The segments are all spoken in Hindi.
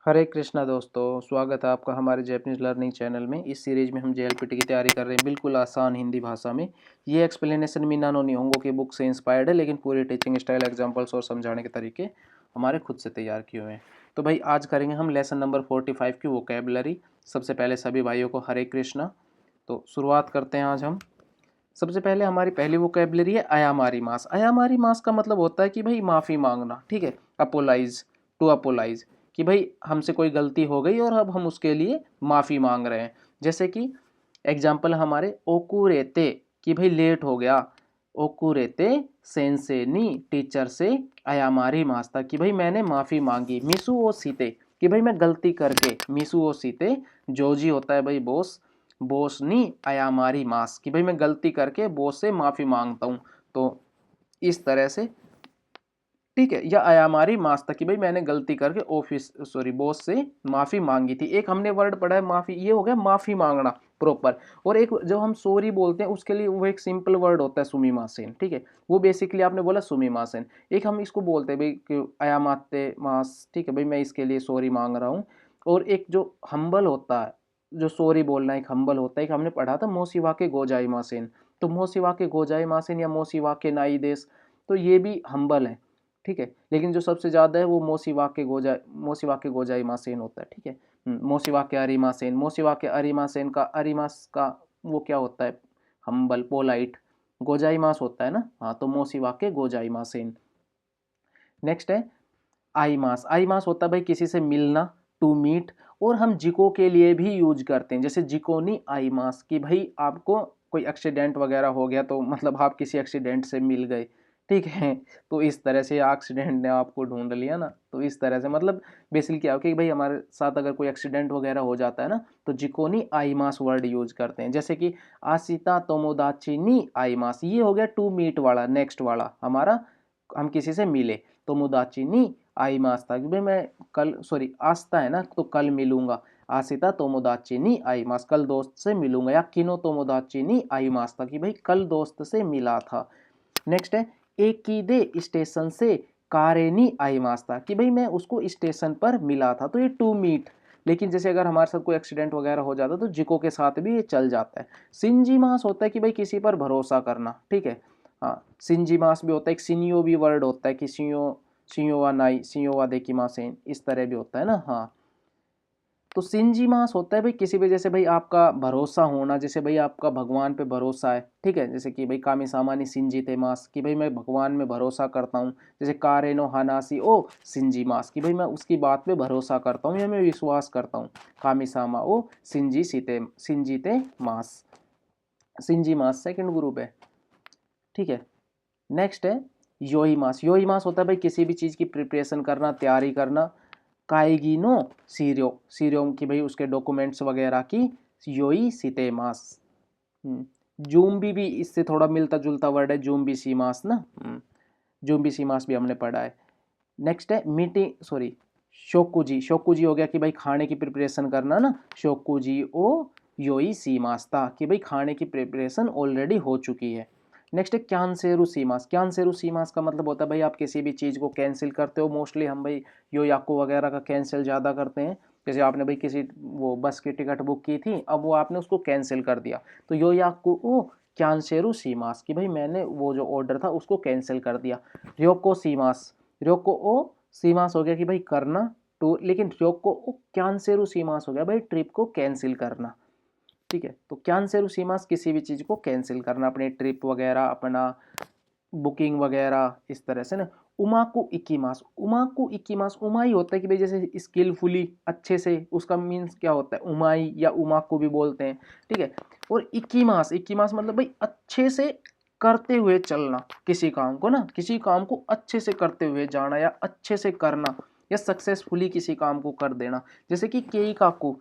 हरे कृष्णा दोस्तों, स्वागत है आपका हमारे जैपनीज लर्निंग चैनल में। इस सीरीज में हम जेएलपीटी की तैयारी कर रहे हैं बिल्कुल आसान हिंदी भाषा में। ये एक्सप्लेनेशन मीना नो निहोंगो की बुक से इंस्पायर्ड है, लेकिन पूरी टीचिंग स्टाइल, एग्जांपल्स और समझाने के तरीके हमारे खुद से तैयार किए हुए हैं। तो भाई आज करेंगे हम लेसन नंबर 45 की वोकैबुलरी। सबसे पहले सभी भाइयों को हरे कृष्णा। तो शुरुआत करते हैं आज हम। सबसे पहले हमारी पहली वोकैबुलरी है अयामारी मास। अयामारी मास का मतलब होता है कि भाई माफ़ी मांगना, ठीक है। अपोलाइज, टू अपोलाइज, कि भाई हमसे कोई गलती हो गई और अब हम उसके लिए माफ़ी मांग रहे हैं। जैसे कि एग्जाम्पल हमारे ओकुरेते, कि भाई लेट हो गया। ओकुरेते सेंसे नी, टीचर से अयामारी मास्ता, कि भाई मैंने माफ़ी मांगी। मिसु ओ सीते, कि भाई मैं गलती करके। मिसु ओ सीते जोजी होता है भाई बॉस। बॉस नी अयामारी मास, कि भाई मैं गलती करके बॉस से माफ़ी मांगता हूँ। तो इस तरह से, ठीक है। या अयामारी मास्ता, कि भाई मैंने गलती करके बॉस से माफ़ी मांगी थी। एक हमने वर्ड पढ़ा है माफ़ी, ये हो गया माफ़ी मांगना प्रॉपर। और एक जब हम सॉरी बोलते हैं उसके लिए वो एक सिंपल वर्ड होता है सुमिमासेन, ठीक है। वो बेसिकली आपने बोला सुमिमासेन। एक हम इसको बोलते हैं भाई कि अयामाते मास, ठीक है भाई मैं इसके लिए सॉरी मांग रहा हूँ। और एक जो हम्बल होता है, जो सॉरी बोलना एक हम्बल होता है, एक हमने पढ़ा था मोसिवा के गोजाई मासेन। तो मोसिवा के गोजाई मासेन या मोसिवा के नाई देश, तो ये भी हम्बल है, ठीक है। लेकिन जो सबसे ज़्यादा है वो मोसिवा के गोजाई मासेन होता है, ठीक है। मोसिवा के अरिमासेन, मोसिवा के अरिमासेन का अरिमास का वो क्या होता है, हम्बल पोलाइट। गोजाई मास होता है ना, हाँ। तो मोसिवा के गोजाई मासेन। नेक्स्ट है आई मास। आई मास होता है भाई किसी से मिलना, टू मीट। और हम जिको के लिए भी यूज करते हैं, जैसे जिकोनी आई मास, कि भाई आपको कोई एक्सीडेंट वगैरह हो गया, तो मतलब आप किसी एक्सीडेंट से मिल गए, ठीक है। तो इस तरह से एक्सीडेंट ने आपको ढूंढ लिया ना, तो इस तरह से मतलब बेसिकली क्या हो कि भाई हमारे साथ अगर कोई एक्सीडेंट वगैरह हो जाता है ना, तो जिकोनी आई मास वर्ड यूज करते हैं। जैसे कि आसिता तोमोदाची नी आई मास, ये हो गया टू मीट वाला, नेक्स्ट वाला हमारा, हम किसी से मिले। तोमोदाची नी आई मास्ता, कि भाई मैं कल, सॉरी आस्ता है ना, तो कल मिलूंगा। आसिता तोमोदाची नी आई मास, कल दोस्त से मिलूंगा। या किनो तोमोदाची नी आई मास्ता, कि भाई कल दोस्त से मिला था। नेक्स्ट है एकीदे स्टेशन से कारेनी आई मास्ता, कि भाई मैं उसको स्टेशन पर मिला था। तो ये टू मीट। लेकिन जैसे अगर हमारे साथ कोई एक्सीडेंट वगैरह हो जाता है तो जिको के साथ भी ये चल जाता है। सिंजी मास होता है कि भाई किसी पर भरोसा करना, ठीक है। हाँ, सिंजी मास भी होता है। एक सिनियो भी वर्ड होता है कि सियो वा नाई, सियो वा देखी मासेन, इस तरह भी होता है ना, हाँ। तो सिंजी मास होता है भाई किसी पे, जैसे भाई आपका भरोसा होना, जैसे भाई आपका भगवान पे भरोसा है, ठीक है। जैसे कि भाई कामी सामानी सिंजी ते मास, कि भाई मैं भगवान में भरोसा करता हूँ। जैसे कारेनो हानासी ओ सिंजी मास, कि भाई मैं उसकी बात पे भरोसा करता हूँ या मैं विश्वास करता हूँ। कामी सामा ओ सिंजी ते मास। सिंजी मास सेकंड ग्रुप है, ठीक है। नेक्स्ट है योई मास। योई मास होता है भाई किसी भी चीज़ की प्रिपरेशन करना, तैयारी करना। काएगी नो सीरियो, सीरियो की भाई उसके डॉक्यूमेंट्स वगैरह की योई सीते मास। जूम्बी भी इससे थोड़ा मिलता जुलता वर्ड है, जूम्बी सी मास ना। जूम्बी सी मास भी हमने पढ़ा है। नेक्स्ट है मीटिंग, सॉरी शोकुजी। शोकुजी हो गया कि भाई खाने की प्रिपरेशन करना ना। शोकुजी ओ योई सी मास्ता, कि भाई खाने की प्रिपरेशन ऑलरेडी हो चुकी है। नेक्स्ट है कैंसेरू सीमास। कैंसेरू सीमास का मतलब होता है भाई आप किसी भी चीज़ को कैंसिल करते हो। मोस्टली हम भाई यो याको वगैरह का कैंसिल ज़्यादा करते हैं। जैसे आपने भाई किसी वो बस की टिकट बुक की थी, अब वो आपने उसको कैंसिल कर दिया, तो यो याको ओ कैंसेरू सीमास, कि भाई मैंने वो जो ऑर्डर था उसको कैंसिल कर दिया। रियोको सीमास, रियोको ओ सीमास हो गया कि भाई करना टू, लेकिन रियोको ओ कैंसेरू सीमास हो गया भाई ट्रिप को कैंसिल करना, ठीक है। तो कैंसेल सीमास किसी भी चीज़ को कैंसिल करना, अपनी ट्रिप वगैरह, अपना बुकिंग वगैरह, इस तरह से ना। उमाकू इकीमास। उमाकू इकीमास उमाई होता है कि भाई जैसे स्किलफुली, अच्छे से, उसका मीन्स क्या होता है उमाई या उमाकू भी बोलते हैं, ठीक है। और इकीमास, इकीमास मतलब भाई अच्छे से करते हुए चलना किसी काम को ना, किसी काम को अच्छे से करते हुए जाना या अच्छे से करना, या सक्सेसफुली किसी काम को कर देना। जैसे कि केई काकू,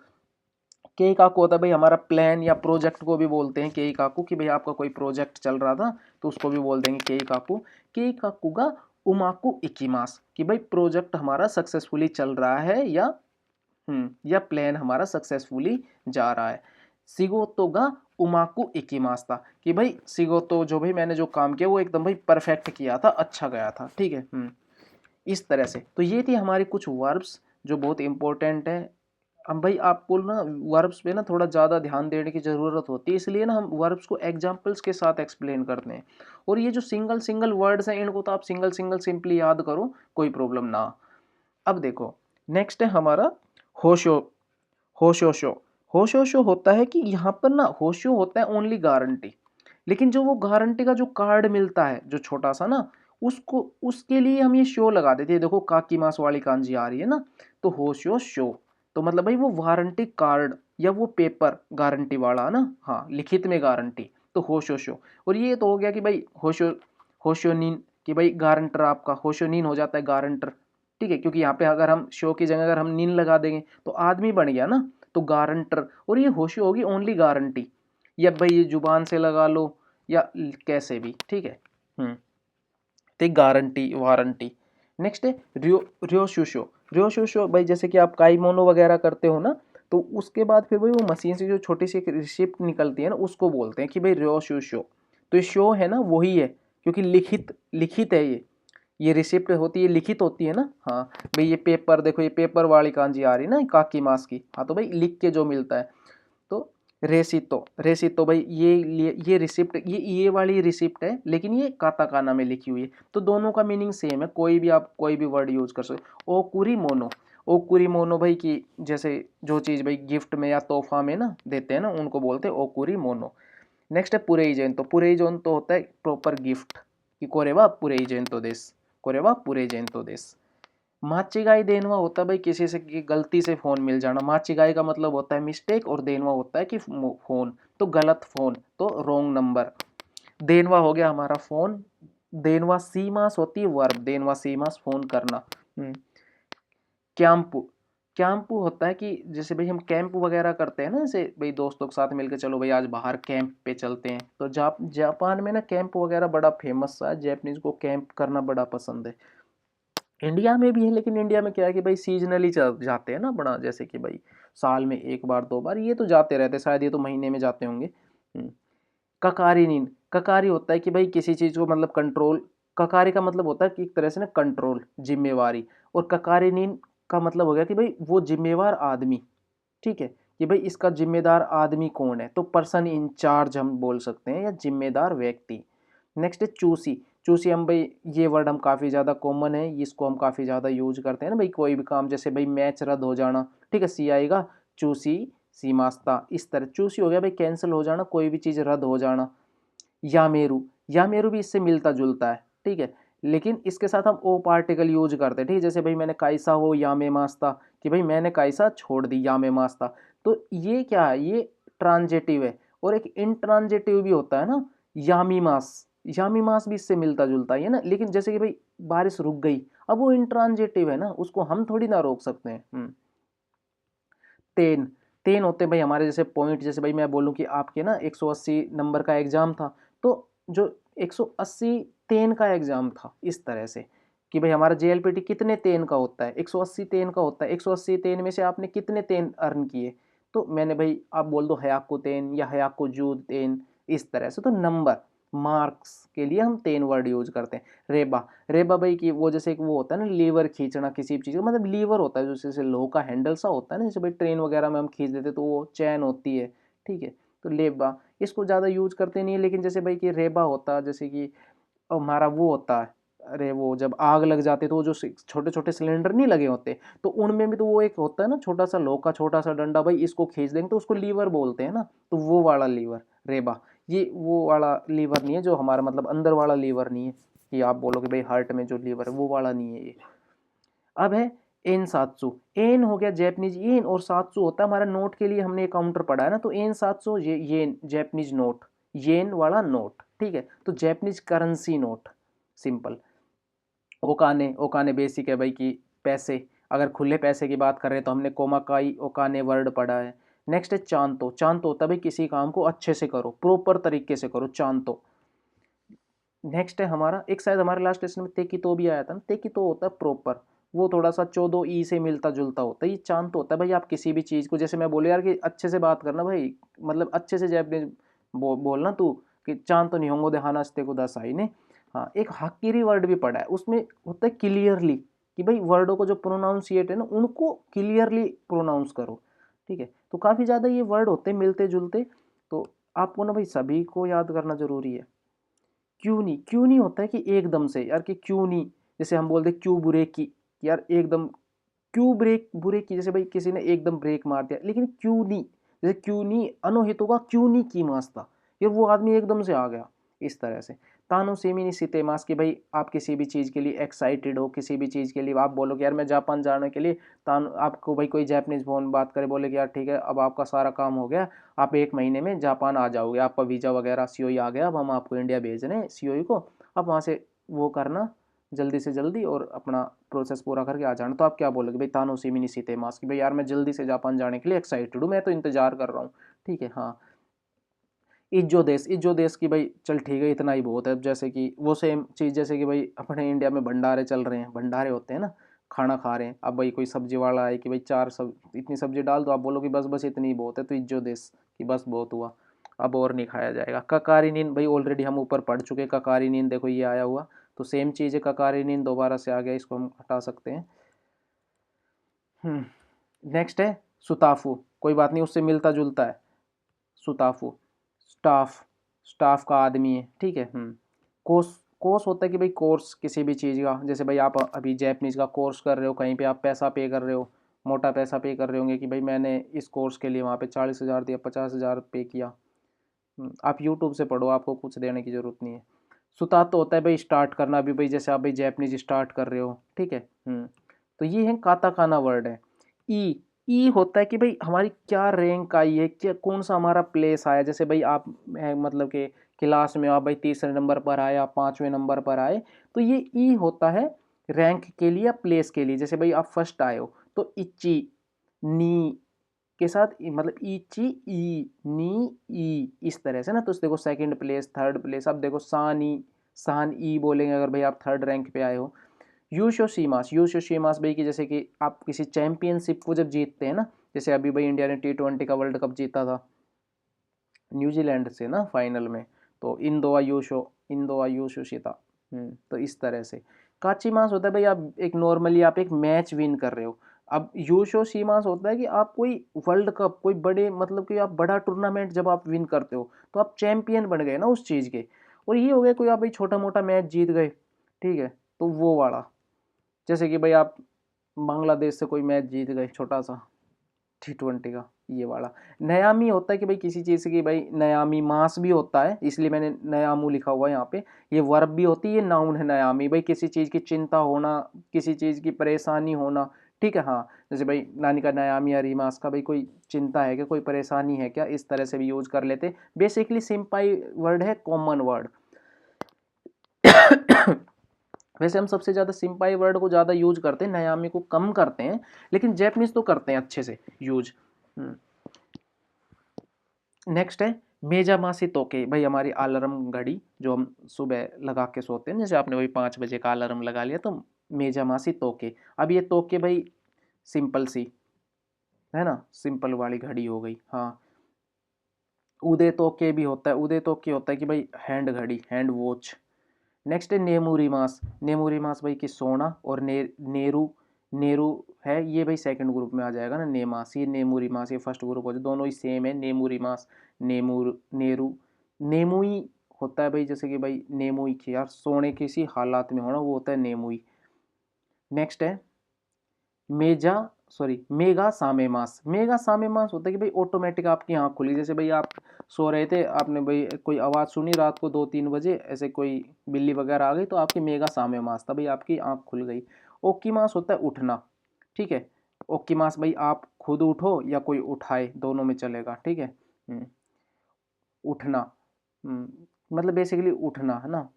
केई काकू होता है भाई हमारा प्लान या प्रोजेक्ट को भी बोलते हैं केई काकू, कि भाई आपका कोई प्रोजेक्ट चल रहा था तो उसको भी बोल देंगे केई काकू। केई काकू का उमाकू इकीमास, कि भाई प्रोजेक्ट हमारा सक्सेसफुली चल रहा है या प्लान हमारा सक्सेसफुली जा रहा है। सिगोतो गा उमाकू इकीमास्ता, कि भाई सिगोतो जो भाई मैंने जो काम किया वो एकदम भाई परफेक्ट किया था, अच्छा गया था, ठीक है। इस तरह से। तो ये थी हमारी कुछ वर्ब्स जो बहुत इंपॉर्टेंट है। हम भाई आपको ना वर्ब्स पे ना थोड़ा ज़्यादा ध्यान देने की ज़रूरत होती है, इसलिए ना हम वर्ब्स को एग्जाम्पल्स के साथ एक्सप्लेन करते हैं। और ये जो सिंगल सिंगल वर्ड्स हैं इनको तो आप सिंगल सिंगल सिंपली याद करो, कोई प्रॉब्लम ना। अब देखो नेक्स्ट है हमारा होशो होशोशो। होशोशो होता है कि यहाँ पर ना होशो होता है ओनली गारंटी, लेकिन जो वो गारंटी का जो कार्ड मिलता है जो छोटा सा ना, उसको उसके लिए हम ये शो लगा देते हैं। देखो काकी मास वाली कांजी आ रही है ना, तो होशो शो, तो मतलब भाई वो वारंटी कार्ड या वो पेपर गारंटी वाला ना, हाँ लिखित में गारंटी, तो होशो शो। और ये तो हो गया कि भाई होशो होशोनीन, कि भाई गारंटर आपका होशोनीन हो जाता है गारंटर, ठीक है, क्योंकि यहाँ पे अगर हम शो की जगह अगर हम नीन लगा देंगे तो आदमी बन गया ना, तो गारंटर। और ये होशो होगी ओनली गारंटी, या भाई ये जुबान से लगा लो या कैसे भी, ठीक है। तो गारंटी वारंटी। नेक्स्ट है रियो रियोशुशो। रियोशुशो भाई जैसे कि आप काईमोनो वगैरह करते हो ना, तो उसके बाद फिर भाई वो मशीन से जो छोटी सी एक रिसिप्ट निकलती है ना, उसको बोलते हैं कि भाई रियोशुशो। तो ये शो है ना वही है, क्योंकि लिखित लिखित है ये रिसिप्ट होती है, लिखित होती है ना। हाँ भाई ये पेपर देखो, ये पेपर वाली कांजी आ रही है ना काकी मास की, हाँ तो भाई लिख के जो मिलता है, तो रेसितो। रेसितो भाई ये रिसिप्ट, ये वाली रिसिप्ट है, लेकिन ये काताकाना में लिखी हुई है, तो दोनों का मीनिंग सेम है, कोई भी आप कोई भी वर्ड यूज कर सकते हो। ओकुरी मोनो। ओकुरी मोनो भाई की जैसे जो चीज़ भाई गिफ्ट में या तोहफा में ना देते हैं ना, उनको बोलते हैं ओकुरी मोनो। नेक्स्ट है पुरेइजेंतो। पुरेइजेंतो होता है प्रॉपर गिफ्ट, कि कोरेवा पुरेइजेंतो देस, कोरेवा पुरेइजेंतो देस। माचिगाई देनवा होता है भाई किसी से कि गलती से फोन मिल जाना, माचिगाई का मतलब होता है मिस्टेक, और देनवा होता है कि फोन, तो गलत फोन, तो रॉन्ग नंबर। देनवा हो गया हमारा फोन। देनवा सीमास होती है वर्ब, देनवा सीमास फोन करना। कैंपू। कैंपू होता है कि जैसे भाई हम कैंप वगैरह करते हैं ना, जैसे भाई दोस्तों के साथ मिलकर चलो भाई आज बाहर कैंप पे चलते हैं, तो जापान में ना कैंप वगैरह बड़ा फेमस है, जैपनीज को कैंप करना बड़ा पसंद है। इंडिया में भी है, लेकिन इंडिया में क्या है कि भाई सीजनली जाते हैं ना बड़ा, जैसे कि भाई साल में एक बार दो बार ये तो जाते रहते हैं, शायद ये तो महीने में जाते होंगे। ककारी नींद। ककारी होता है कि भाई किसी चीज़ को मतलब कंट्रोल, ककारी का मतलब होता है कि एक तरह से ना कंट्रोल, जिम्मेवारी। और ककारी नींद का मतलब हो गया कि भाई वो जिम्मेवार आदमी, ठीक है, कि भाई इसका जिम्मेदार आदमी कौन है, तो पर्सन इन चार्ज हम बोल सकते हैं, या जिम्मेदार व्यक्ति। नेक्स्ट है चूसी। चूसी हम भाई ये वर्ड हम काफ़ी ज़्यादा कॉमन है, इसको हम काफ़ी ज़्यादा यूज करते हैं ना भाई, कोई भी काम जैसे भाई मैच रद्द हो जाना, ठीक है, सी आएगा चूसी सी मास्ता, इस तरह चूसी हो गया भाई कैंसिल हो जाना, कोई भी चीज़ रद्द हो जाना। यामेरू। यामेरू भी इससे मिलता जुलता है, ठीक है, लेकिन इसके साथ हम ओ पार्टिकल यूज करते हैं, ठीक है, जैसे भाई मैंने काइसा हो यामे मास्ता, कि भाई मैंने काइसा छोड़ दी यामे मास्ता, तो ये क्या है, ये ट्रांजेटिव है। और एक इंट्रांजेटिव भी होता है ना, यामी मास। यामी मास भी इससे मिलता जुलता है ना, लेकिन जैसे कि भाई बारिश रुक गई, अब वो इंट्रांजेटिव है ना, उसको हम थोड़ी ना रोक सकते हैं। तेन। तेन होते हैं भाई हमारे जैसे पॉइंट, जैसे भाई मैं बोलूँ कि आपके ना 180 नंबर का एग्जाम था, तो जो 180 तेन का एग्जाम था, इस तरह से कि भाई हमारा जेएलपीटी कितने तेन का होता है, 180 तेन का होता है, 180 तेन में से आपने कितने तेन अर्न किए, तो मैंने भाई आप बोल दो हयाको तेन या हयाको जू तेन, इस तरह से। तो नंबर मार्क्स के लिए हम तेन वर्ड यूज करते हैं। रेबा। रेबा भाई की वो जैसे एक वो होता है ना लीवर खींचना किसी भी चीज़ का, मतलब लीवर होता है जो जैसे लोहे का हैंडल सा होता है ना, जैसे भाई ट्रेन वगैरह में हम खींच देते तो वो चैन होती है, ठीक है, तो लेबा। इसको ज़्यादा यूज करते नहीं है, लेकिन जैसे भाई कि रेबा होता है, जैसे कि हमारा वो होता है, अरे वो जब आग लग जाती है तो वो जो छोटे छोटे सिलेंडर नहीं लगे होते, तो उनमें भी तो वो एक होता है ना छोटा सा लोहा का छोटा सा डंडा, भाई इसको खींच देंगे तो उसको लीवर बोलते हैं ना, तो वो वाला लीवर रेबा। ये वो वाला लीवर नहीं है जो हमारा मतलब अंदर वाला लीवर नहीं है, कि आप बोलोगे भाई हार्ट में जो लीवर है वो वाला नहीं है ये। अब है एन सातसू। एन हो गया जैपनीज येन, और सातसू होता है हमारा नोट के लिए, हमने काउंटर पढ़ा है ना, तो एन सातसू ये येन जैपनीज नोट, येन वाला नोट, ठीक है, तो जैपनीज करेंसी नोट, सिंपल। ओकाने। ओकाने बेसिक है भाई कि पैसे, अगर खुले पैसे की बात कर रहे हैं तो हमने कोमाकाई ओकाने वर्ड पढ़ा है। नेक्स्ट है चांतो। चांतो होता है भाई किसी काम को अच्छे से करो, प्रॉपर तरीके से करो, चांतो। नेक्स्ट है हमारा एक शायद हमारे लास्ट लेसन में तेकी तो भी आया था ना, तेकी तो होता है प्रॉपर, वो थोड़ा सा 14 ई से मिलता जुलता होता है। ये चांतो होता है भाई आप किसी भी चीज़ को, जैसे मैं बोले यार कि अच्छे से बात करना भाई, मतलब अच्छे से जैपनीज बोलना तू, कि चांतो निहोंगो दे हानास्ते को दासाई ने। हाँ एक हाकिरी वर्ड भी पढ़ा है, उसमें होता है क्लियरली, कि भाई वर्डों को जो प्रोनाउंसिएट है ना उनको क्लियरली प्रोनाउंस करो, ठीक है। तो काफ़ी ज़्यादा ये वर्ड होते हैं मिलते जुलते, तो आपको ना भाई सभी को याद करना जरूरी है। क्यों नहीं होता है कि एकदम से यार, कि क्यों नहीं, जैसे हम बोलते क्यों ब्रेक की, यार एकदम क्यों ब्रेक की, जैसे भाई किसी ने एकदम ब्रेक मार दिया, लेकिन क्यों नहीं, जैसे क्यों नहीं अनोहितो का क्यों नहीं की मास्ता, यार वो आदमी एकदम से आ गया, इस तरह से। तानो सेमिनी सीते मास की भाई आप किसी भी चीज़ के लिए एक्साइटेड हो, किसी भी चीज़ के लिए आप बोलो कि यार मैं जापान जाने के लिए, तान आपको भाई कोई जापानीज फोन बात करे, बोले कि यार ठीक है अब आपका सारा काम हो गया, आप 1 महीने में जापान आ जाओगे, आपका वीज़ा वगैरह सीओई आ गया, अब हम आपको इंडिया भेज रहे हैं सीओई को, अब वहाँ से वो करना जल्दी से जल्दी और अपना प्रोसेस पूरा करके आ जाना। तो आप क्या बोलोगे भाई, तानो सेमिनी सीते मास की भाई यार मैं जल्दी से जापान जाने के लिए एक्साइटेड हूँ, मैं तो इंतजार कर रहा हूँ, ठीक है। हाँ, इज्जो देश की भाई चल ठीक है इतना ही बहुत है। अब जैसे कि वो सेम चीज़ जैसे कि भाई अपने इंडिया में भंडारे चल रहे हैं, भंडारे होते हैं ना, खाना खा रहे हैं, अब भाई कोई सब्जी वाला है कि भाई चार सब इतनी सब्जी डाल दो, आप बोलो कि बस बस इतनी ही बहुत है, तो इज्जो देश की बस बहुत हुआ, अब और नहीं खाया जाएगा। ककारी नींद भाई ऑलरेडी हम ऊपर पढ़ चुके, ककारी नींद देखो ये आया हुआ, तो सेम चीज़ है, ककारी नींद दोबारा से आ गया, इसको हम हटा सकते हैं। नेक्स्ट है सुताफू, कोई बात नहीं उससे मिलता जुलता है, सुताफू स्टाफ, स्टाफ का आदमी है, ठीक है। कोर्स, कोर्स होता है कि भाई कोर्स किसी भी चीज़ का, जैसे भाई आप अभी जैपनीज़ का कोर्स कर रहे हो, कहीं पे आप पैसा पे कर रहे हो, मोटा पैसा पे कर रहे होंगे कि भाई मैंने इस कोर्स के लिए वहाँ पे 40,000 दिया, 50,000 पे किया। आप यूट्यूब से पढ़ो, आपको कुछ देने की ज़रूरत नहीं है। सुता तो होता है भाई स्टार्ट करना भी, भाई जैसे आप भाई जैपनीज स्टार्ट कर रहे हो, ठीक है। तो ये है काताकाना वर्ड है। ई, ई होता है कि भाई हमारी क्या रैंक आई है, क्या कौन सा हमारा प्लेस आया, जैसे भाई आप मतलब कि क्लास में आप भाई तीसरे नंबर पर आए, आप 5वें नंबर पर आए, तो ये ई होता है रैंक के लिए या प्लेस के लिए। जैसे भाई आप फर्स्ट आए हो तो इच्ची नी के साथ मतलब इची ई नी ई, इस तरह से ना। तो देखो सेकंड प्लेस, थर्ड प्लेस, अब देखो सानी सान ई बोलेंगे अगर भाई आप थर्ड रैंक पे आए हो। यूशोशीमास भाई की, जैसे कि आप किसी चैंपियनशिप को जब जीतते हैं ना, जैसे अभी भाई इंडिया ने T20 का वर्ल्ड कप जीता था न्यूजीलैंड से ना फाइनल में, तो इंदो आयुषोशिता। तो इस तरह से काची मास होता है भाई आप एक नॉर्मली आप एक मैच विन कर रहे हो। अब यूशो सीमास होता है कि आप कोई वर्ल्ड कप, कोई बड़े मतलब कि आप बड़ा टूर्नामेंट जब आप विन करते हो तो आप चैंपियन बन गए ना उस चीज़ के। और ये हो गया कोई आप भाई छोटा मोटा मैच जीत गए, ठीक है, तो वो वाला, जैसे कि भाई आप बांग्लादेश से कोई मैच जीत गए छोटा सा T20 का, ये वाला। नयामी होता है कि भाई किसी चीज़ की भाई नयामी मास भी होता है, इसलिए मैंने नयामू लिखा हुआ है यहाँ पे। ये वर्ब भी होती है, ये नाउन है नयामी, भाई किसी चीज़ की चिंता होना, किसी चीज़ की परेशानी होना, ठीक है। हाँ, जैसे भाई नानी का नयामी या रीमास का भाई कोई चिंता है क्या, कोई परेशानी है क्या, इस तरह से भी यूज कर लेते। बेसिकली सिंपल वर्ड है, कॉमन वर्ड। वैसे हम सबसे ज़्यादा सिंपाई वर्ड को ज़्यादा यूज करते हैं, नयामी को कम करते हैं, लेकिन जैपनीज तो करते हैं अच्छे से यूज। नेक्स्ट है मेजामासी तोके, भाई हमारी अलार्म घड़ी जो हम सुबह लगा के सोते हैं, जैसे आपने वही 5 बजे का अलार्म लगा लिया, तो मेजामासी तोके। अब ये तोके भाई सिंपल सी है ना, सिंपल वाली घड़ी हो गई। हाँ, उदय तोके भी होता है, उदय तोके होता है कि भाई हैंड घड़ी, हैंड वॉच। नेक्स्ट है नेमुरीमास, नेमुरीमास भाई की सोना, और नेरू, नेरू है ये भाई सेकंड ग्रुप में आ जाएगा ना, नेमास, ये नेमुरीमास ये फर्स्ट ग्रुप हो जाए, दोनों ही सेम है, नेमुरीमास, नेमूर नेरू, नेमुई होता है भाई, जैसे कि भाई नेमुई की यार सोने किसी हालात में होना, वो होता है नेमुई। नेक्स्ट है मेजा मेगा सामे मास, मेगा सामे मास होता है कि भाई ऑटोमेटिक आपकी आँख खुली, जैसे भाई आप सो रहे थे, आपने भाई कोई आवाज़ सुनी रात को 2-3 बजे, ऐसे कोई बिल्ली वगैरह आ गई, तो आपकी मेगा सामे मास था भाई, आपकी आँख खुल गई। ओक्की मास होता है उठना, ठीक है। ओक्की मास भाई आप खुद उठो या कोई उठाए, दोनों में चलेगा, ठीक है। उठना, मतलब बेसिकली उठना है ना।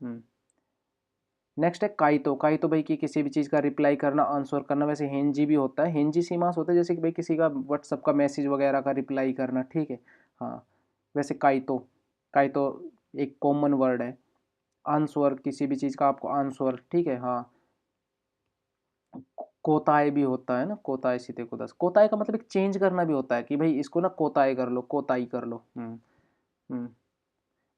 नेक्स्ट है काइतो, काइतो भाई की किसी भी चीज़ का रिप्लाई करना, आंसर करना। वैसे हेंजी भी होता है, हेंजी सीमास होता है जैसे कि भाई किसी का व्हाट्सअप का मैसेज वगैरह का रिप्लाई करना, ठीक है। हाँ, वैसे काइतो, काइतो एक कॉमन वर्ड है। आंसर किसी भी चीज़ का आपको आंसर, ठीक है। हाँ, कोताय भी होता है ना, कोताय सीते को दस, कोताय का मतलब एक चेंज करना भी होता है कि भाई इसको ना कोताय कर लो, कोताई कर लो। हम्म।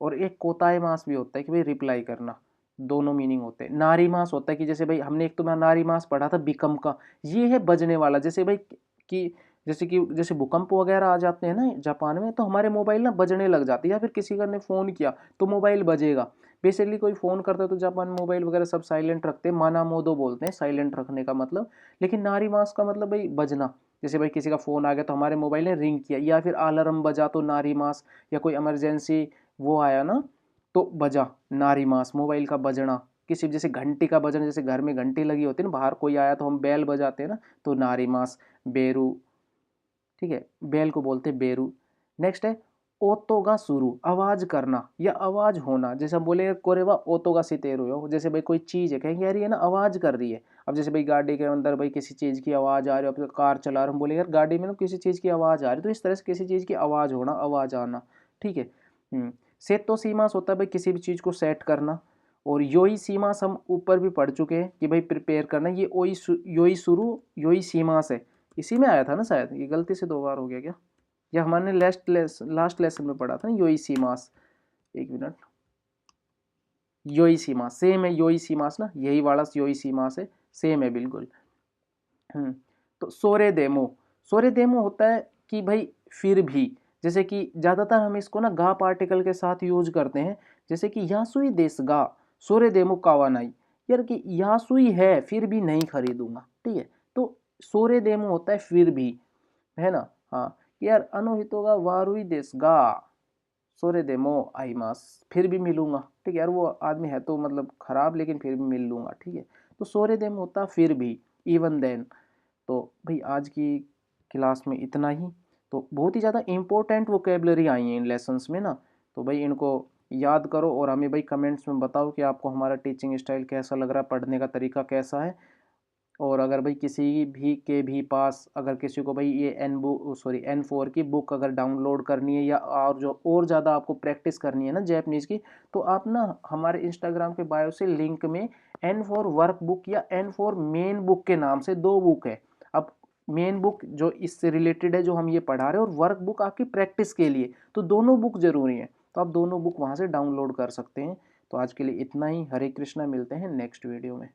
और एक कोताय मास भी होता है कि भाई रिप्लाई करना, दोनों मीनिंग होते हैं। नारी मास होता है कि जैसे भाई हमने एक तो मैं नारी मास पढ़ा था बिकम का, ये है बजने वाला। जैसे भाई कि जैसे भूकंप वगैरह आ जाते हैं ना जापान में, तो हमारे मोबाइल ना बजने लग जाती है, या फिर किसी का ने फ़ोन किया तो मोबाइल बजेगा। बेसिकली कोई फ़ोन करता है तो जापान में मोबाइल वगैरह सब साइलेंट रखते हैं, माना मोदो बोलते हैं साइलेंट रखने का मतलब। लेकिन नारी मास का मतलब भाई बजना, जैसे भाई किसी का फ़ोन आ गया तो हमारे मोबाइल ने रिंग किया, या फिर अलार्म बजा तो नारी मास, या कोई इमरजेंसी वो आया ना तो बजा नारी मास, मोबाइल का बजना। किसी जैसे घंटी का बजन, जैसे घर में घंटी लगी होती है ना, बाहर कोई आया तो हम बेल बजाते हैं ना, तो नारी मास। बेरू, ठीक है, बेल को बोलते हैं बेरू। नेक्स्ट है ओतोगा सुरु, आवाज करना या आवाज होना। जैसे हम बोले कोरेवा ओतोगा सितेरु हो, जैसे भाई कोई चीज है, कहेंगे यार ये ना आवाज कर रही है। अब जैसे भाई गाड़ी के अंदर भाई किसी चीज की आवाज आ रही है, अब कार चला रहे हम बोले यार गाड़ी में ना किसी चीज की आवाज आ रही है, तो इस तरह से किसी चीज की आवाज होना, आवाज आना, ठीक है। सेट तो सीमास होता है भाई किसी भी चीज को सेट करना। और योई सीमास हम ऊपर भी पढ़ चुके हैं कि भाई प्रिपेयर करना, ये योई शुरू योई सीमास है, इसी में आया था ना शायद, ये गलती से 2 बार हो गया क्या, या हमारे लास्ट लेसन में पढ़ा था ना योई सीमास। एक मिनट, योई सीमास सेम है, योई सीमास ना, यही वाला योई सीमास है, सेम है बिल्कुल। तो सोरे देमो होता है कि भाई फिर भी, जैसे कि ज्यादातर हम इसको ना गा पार्टिकल के साथ यूज करते हैं, जैसे कि यासुई देस गा सोरे देमो कावानाई, यार कि यासुई है फिर भी नहीं खरीदूंगा, ठीक है। तो सोरे देमो होता है फिर भी, है ना। हाँ, यार अनोहितो गा वारुई देस गा सोरे देमो आईमास, फिर भी मिलूंगा, ठीक है यार वो आदमी है तो मतलब खराब, लेकिन फिर भी मिल लूंगा, ठीक है। तो सोरे देमो होता फिर भी, इवन देन। तो भाई आज की क्लास में इतना ही। तो बहुत ही ज़्यादा इंपॉर्टेंट वोकेबलरी आई हैं इन लेसन्स में ना, तो भाई इनको याद करो और हमें भाई कमेंट्स में बताओ कि आपको हमारा टीचिंग स्टाइल कैसा लग रहा है, पढ़ने का तरीका कैसा है। और अगर भाई किसी भी पास अगर किसी को भाई ये N4 की बुक अगर डाउनलोड करनी है, या और जो और ज़्यादा आपको प्रैक्टिस करनी है ना जैपनीज़ की, तो आप ना हमारे इंस्टाग्राम के बायो से लिंक में N4 वर्क बुक या N4 मेन बुक के नाम से 2 बुक है। अब मेन बुक जो इससे रिलेटेड है जो हम ये पढ़ा रहे हैं, और वर्क बुक आपकी प्रैक्टिस के लिए, तो दोनों बुक ज़रूरी हैं, तो आप दोनों बुक वहाँ से डाउनलोड कर सकते हैं। तो आज के लिए इतना ही। हरे कृष्णा, मिलते हैं नेक्स्ट वीडियो में।